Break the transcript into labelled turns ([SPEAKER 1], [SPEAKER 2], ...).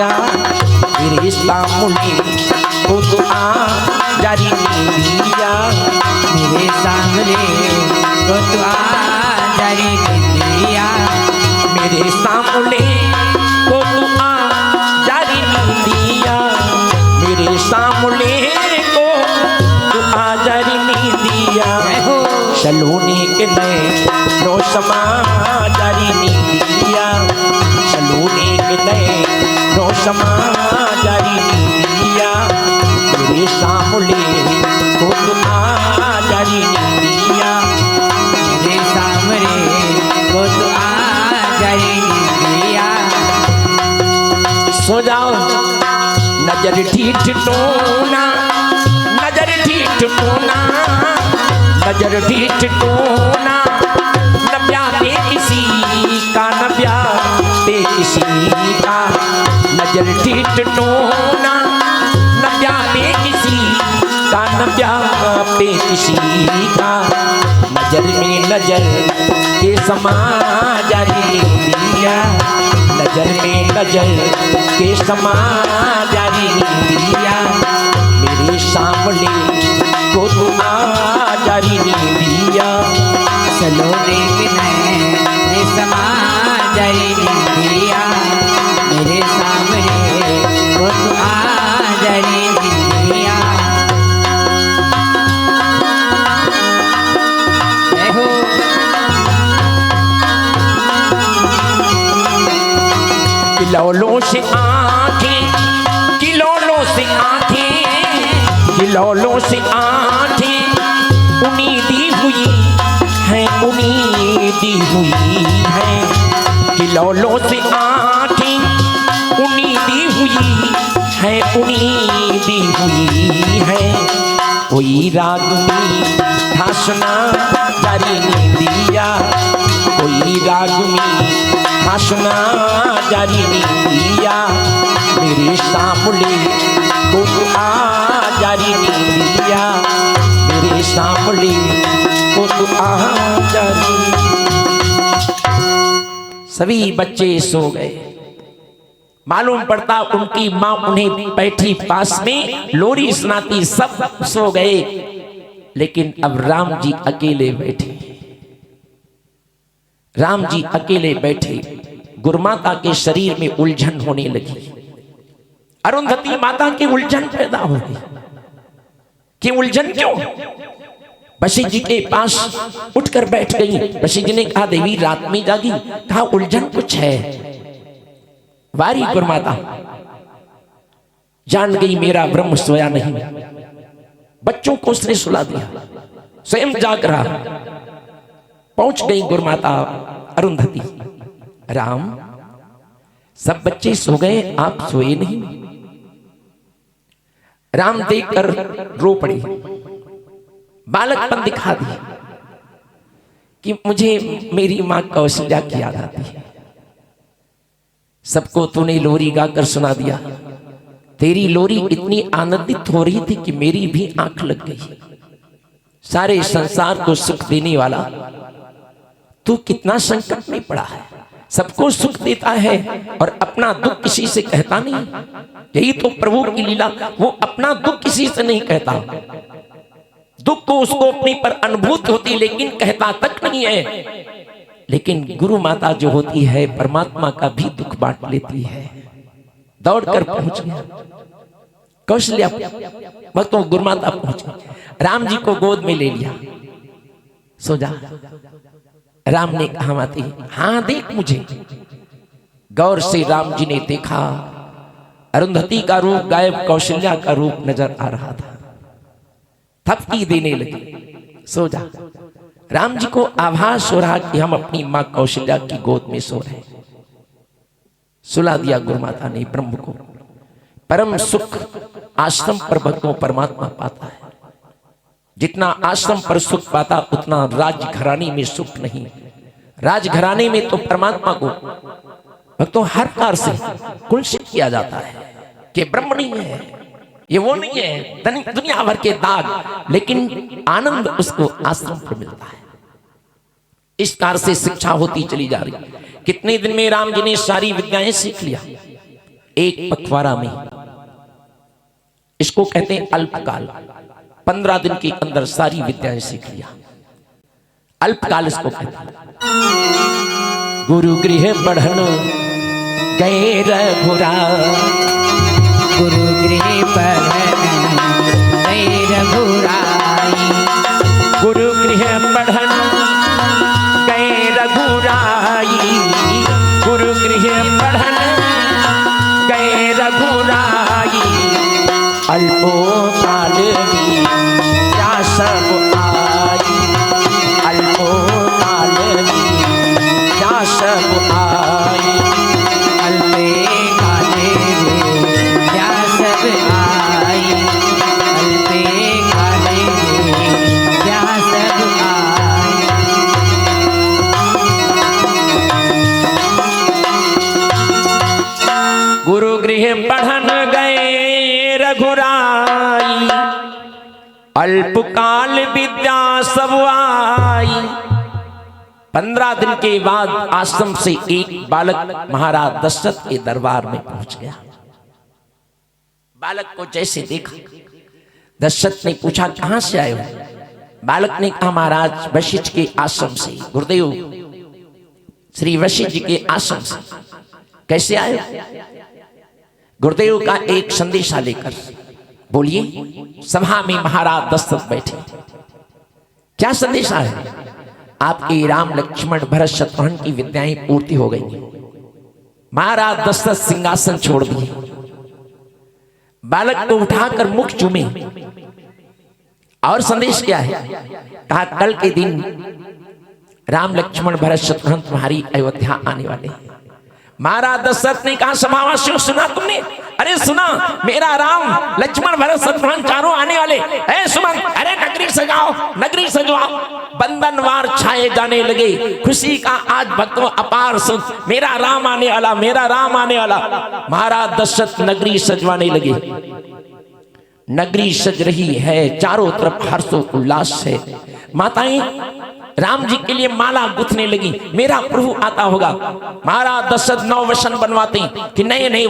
[SPEAKER 1] दिया मेरे सामने को तो आ जारी नहीं दिया
[SPEAKER 2] मेरे सामने को तो आ जारी नहीं दिया
[SPEAKER 1] मेरे सामने को तो आ जारी नहीं दिया मेरे सामने को तो आ जारी नहीं दिया सलोने के नए नो समा जारी नहीं दिया सलोने के नए नो समा जारी नहीं दिया मेरे सामने को तो आ जारी नहीं दिया
[SPEAKER 2] मेरे सामने को तो आ जारी नहीं दिया
[SPEAKER 1] सो जाओ नजर ठीक टोना नजर ठीक टोना नजर ठीक टोना न प्यारे किसी का न प्यारे किसी का नजर ठीक टोना न प्यारे किसी का न प्यारे किसी का नजर में नजर के समा जारी दिया नजर में नजर के समा जारी दिया मेरे सामने को तो आ जारी नहीं दिया
[SPEAKER 2] सलोने के नए समा जारी नहीं दिया मेरे सामने को तो आ जारी नहीं दिया हो
[SPEAKER 1] किलोलों से आंखें किलोलों से आंखें किलोलों से आंखें उम्मीदी हुई है उम्मीदी हुई है किलोलों से आंखें उम्मीदी हुई है उम्मीदी हुई है कोई रागनी था सुना जारी नहीं दिया कोई रागनी था सुना जारी नहीं दिया मेरे सामने को तो आ जारी नहीं दिया मेरे सामने को तो आ जारी। सभी बच्चे सो गए मालूम पड़ता उनकी माँ उन्हें बैठी पास में लोरी सुनाती सब सो गए लेकिन अब राम जी अकेले बैठे राम जी अकेले बैठे गुरुमाता के शरीर में उलझन होने लगी अरुंधति माता की उलझन पैदा हो गई कि उलझन क्यों बशी जी के पास उठकर बैठ गई बशी जी ने कहा देवी रात में जागी कहा उलझन कुछ है वारी गुरुमाता जान गई मेरा ब्रह्म सोया नहीं बच्चों को उसने सुला दिया स्वयं जाग रहा पहुंच गई गुरुमाता अरुंधति राम सब बच्चे सो गए आप सोए नहीं राम देखकर रो पड़ी बालकपन दिखा दिया कि मुझे मेरी मां कौशल्या की याद आती है सबको तूने लोरी गाकर सुना दिया तेरी लोरी इतनी आनंदित हो रही थी कि मेरी भी आंख लग गई सारे संसार को सुख देने वाला तू कितना संकट में पड़ा है सबको सुख देता है और अपना दुख किसी से कहता नहीं यही तो प्रभु की लीला वो अपना दुख किसी से नहीं कहता दुख तो उसको अपने पर अनुभूत होती लेकिन कहता तक नहीं है लेकिन गुरु माता जो होती है परमात्मा का भी दुख बांट लेती है दौड़कर पहुंच गया कौशल्या भक्तों गुरु माता पहुंच गई राम जी को गोद में ले लिया सो जा राम ने कहा माती हाँ देख मुझे गौर से राम जी ने देखा अरुंधति का रूप गायब कौशल्या का रूप नजर आ रहा था थपकी देने लगी सो जा राम जी को आभास हो रहा कि हम अपनी मां कौशल्या की गोद में सो रहे सुला दिया गुरुमाता ने ब्रह्म को परम सुख आश्रम पर भक्तों परमात्मा पाता है जितना आश्रम पर सुख पाता उतना राजघराने में सुख नहीं राजघराने में तो परमात्मा को भक्तों हर कार से कुलसित किया जाता है कि ब्रह्म नहीं है ये वो नहीं है दुनिया भर के दाग लेकिन आनंद उसको आश्रम पर मिलता है इस कार से शिक्षा होती चली जा रही कितने दिन में राम जी ने सारी विद्याएं सीख लिया एक पखवाड़ा में, इसको कहते हैं अल्पकाल। 15 दिन के अंदर सारी विद्याएं सीख लिया, अल्पकाल इसको कहते हैं। गुरु गृह बढ़न गए रघुराई,
[SPEAKER 2] गुरु गृह बढ़न गए रघुराई,
[SPEAKER 1] गुरु गृह बढ़न गए रघुराई, गुरु गृह बढ़न गए रघुराई। अल्पो काल क्या सब आई, अल्पो काल क्या सब आई।
[SPEAKER 2] अल्पे काले क्या सब आई, अल्पे काले क्या सब आई।
[SPEAKER 1] गुरु गृह बढ़न गए रघुराई, अल्पकाल विद्या सब आई। 15 दिन के बाद आश्रम से एक बालक महाराज दशरथ के दरबार में पहुंच गया। बालक को जैसे देखा, दशरथ ने पूछा कहां से आए हो? बालक ने कहा महाराज वशिष्ठ के आश्रम से, गुरुदेव श्री वशिष्ठ जी के आश्रम से। कैसे आए? गुरुदेव का एक संदेशा लेकर। बोलिए। सभा में महाराज दशरथ बैठे। क्या संदेशा है? आपके राम लक्ष्मण भरत शत्रुघ्न की विद्याएं पूर्ति हो गई। महाराज दशरथ सिंहासन छोड़ दिए, बालक को उठाकर मुख चूमे। और संदेश क्या है? कहा कल के दिन राम लक्ष्मण भरत शत्रुघ्न तुम्हारी अयोध्या आने वाले हैं। महाराज दशरथ ने कहा समावासियों सुना तुमने? अरे सुना, मेरा राम लक्ष्मण भरत शत्रुघ्न चारों आने वाले। सुमन, अरे नगरी सजाओ, नगरी सजवाओ। बंधनवार छाए जाने लगे, खुशी का आज भक्तों अपार सुख। मेरा राम आने वाला, मेरा राम आने वाला। महाराज दशरथ नगरी सजवाने लगे। नगरी सज रही है, चारों तरफ हर्षो उल्लास है। माताएं राम जी के लिए माला गुथने लगी, मेरा प्रभु आता होगा। महाराज दशरथ 9 वसन बनवाते कि नए नए